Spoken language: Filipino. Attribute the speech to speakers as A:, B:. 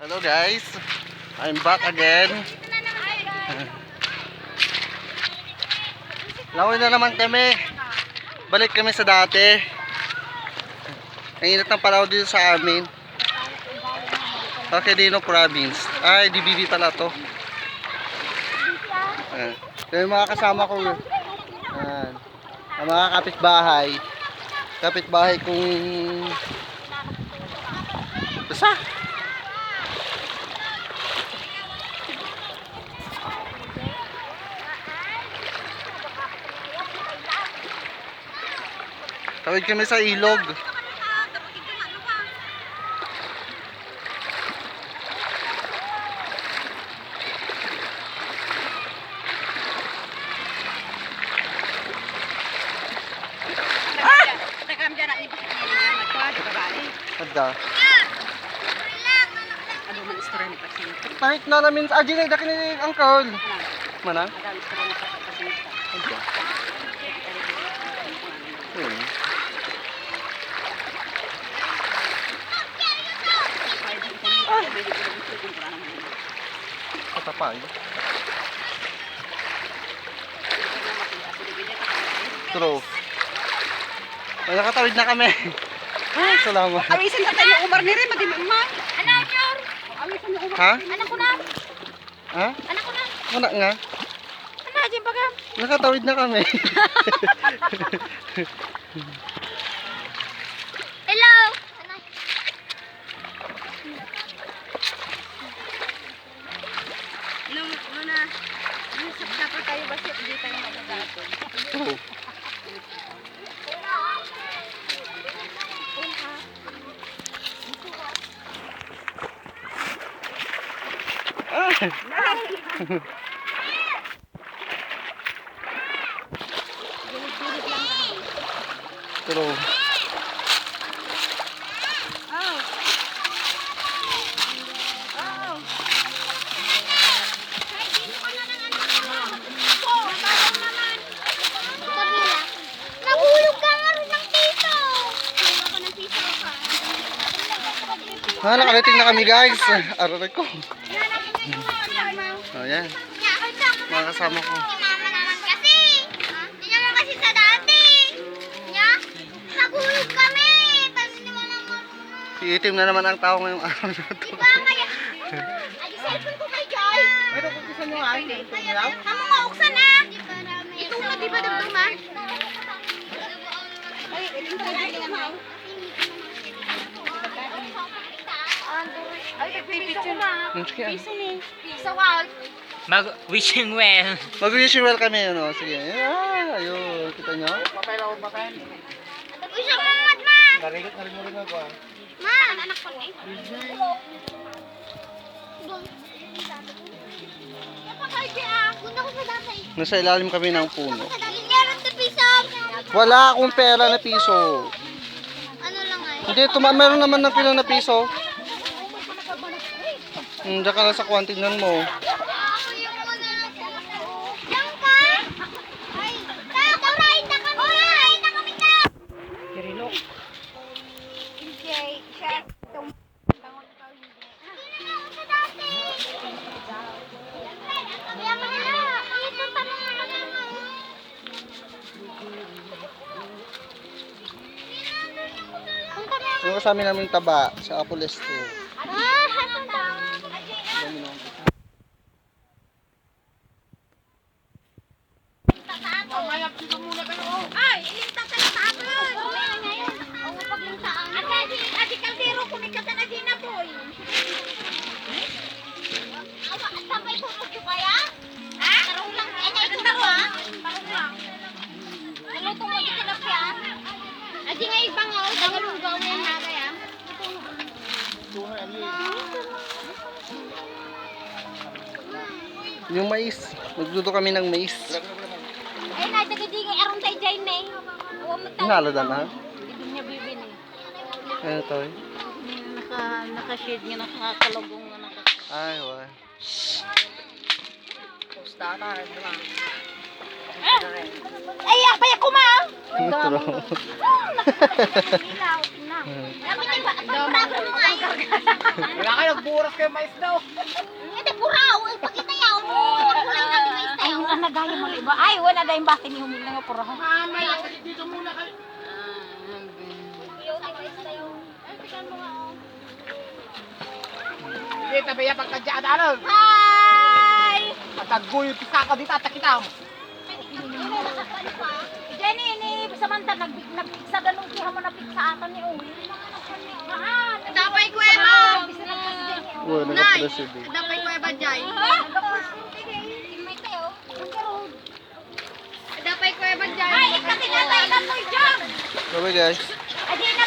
A: Hello guys, I'm back again. Laway na naman kami. Balik kami sa dati. Ang init ng panahon dito sa amin. Quezon Province. Ay, DBB pala to. Ito yung mga kasama ko. Ang mga kapitbahay. Kapitbahay kong basta. Tawid kami sa ilog. Ada.
B: Ano man istorya ni pasyente?
A: Kahit na namin sa ajin ay dakin ni uncle. Mana?
B: Ano istorya ni pasyente?
A: Ada. Patapay. True. May nakatawid na kami. Ay, salamat.
B: Awisin na tayo Umar ni rin, madiman. Anak yor. Awisin ni Umar.
A: Ha?
B: Anak ko na.
A: Ha?
B: Anak ko na.
A: Wala nga.
B: Anak din baga.
A: Nakatawid na kami.
B: Hello. Muna. Dapat tayo ba siya hindi tayo magdagatod.
A: Oh. Pero nakarating na kami guys. Aray ko. Oh, yan. Mga kasama ko. Iitim na naman ang tao ngayong araw na ito. Pero kung gusto nyo ay,
B: Kamu mauksan na. Ito na di ba dagdaman? Ay, ito na dagdaman. Ay, nagpipicture na. Piso ni. Piso wal.
C: Mag-wishing well.
A: Mag-wish you well kami, ano? Sige. Ayun. Kita nyo?
B: Uy, siya mamad ma.
A: Narigot na rin mo rin ako.
B: Ma, anak ko ni.
A: Nasa ilalim kami ng puno.
B: Meron na piso.
A: Wala akong pera na piso.
B: Ano lang ay?
A: Hindi, meron naman ng pila na piso. Diyan ka lang sa kwan, tingnan mo. Yung kasama namin taba sa Apple Store.
B: Ay, ilintas na tapon. Oo, paglintaan. Adi kaldero kumikatan na din na boy. Awa, sabay po mo kaya? Ha? Tarong lang. Ito tarong. Tarong lang. Naluto mo dito na siya. Adi nga ibang o, dangalong gawin na kaya.
A: Yung mais. Nagluto kami ng mais.
B: Ay, nadagadi nga aron tayo dyan na eh. Awa mo tayo.
A: Nalo na.
B: Hindi niya bibin eh.
A: Ano to eh?
B: Naka-shade nga, nakakalagong nga
A: Ay, wala.
B: Pusta na, diba? Ay, apay ako ma.
A: True.
B: Dapat yung pagpaparago mo nga yun.
D: Wala kayo, nagburas kayo mais daw.
B: Hindi, puraw. Ipakita yaw mo. Kulay natin mais tayo. Ay, nagaya mo iba. Ay, wala na yung batin yung humil na nga puraw.
D: Mamay, dito muna kayo. Sige, tabi yan pagkadyaan ano.
B: Hi!
D: Patagoy yung pisaka dito at kita mo.
B: Jenny, ini Samantha nagpiksa ganun kiha mo na piksa atan ni Uwi. Dapay ko eba.
A: Uy, nag-president.
B: Dapay ko eba jay. Dapay ko eba jay. Ay, ikaw tinatay na mo jam.
A: Bye guys.
B: Adi na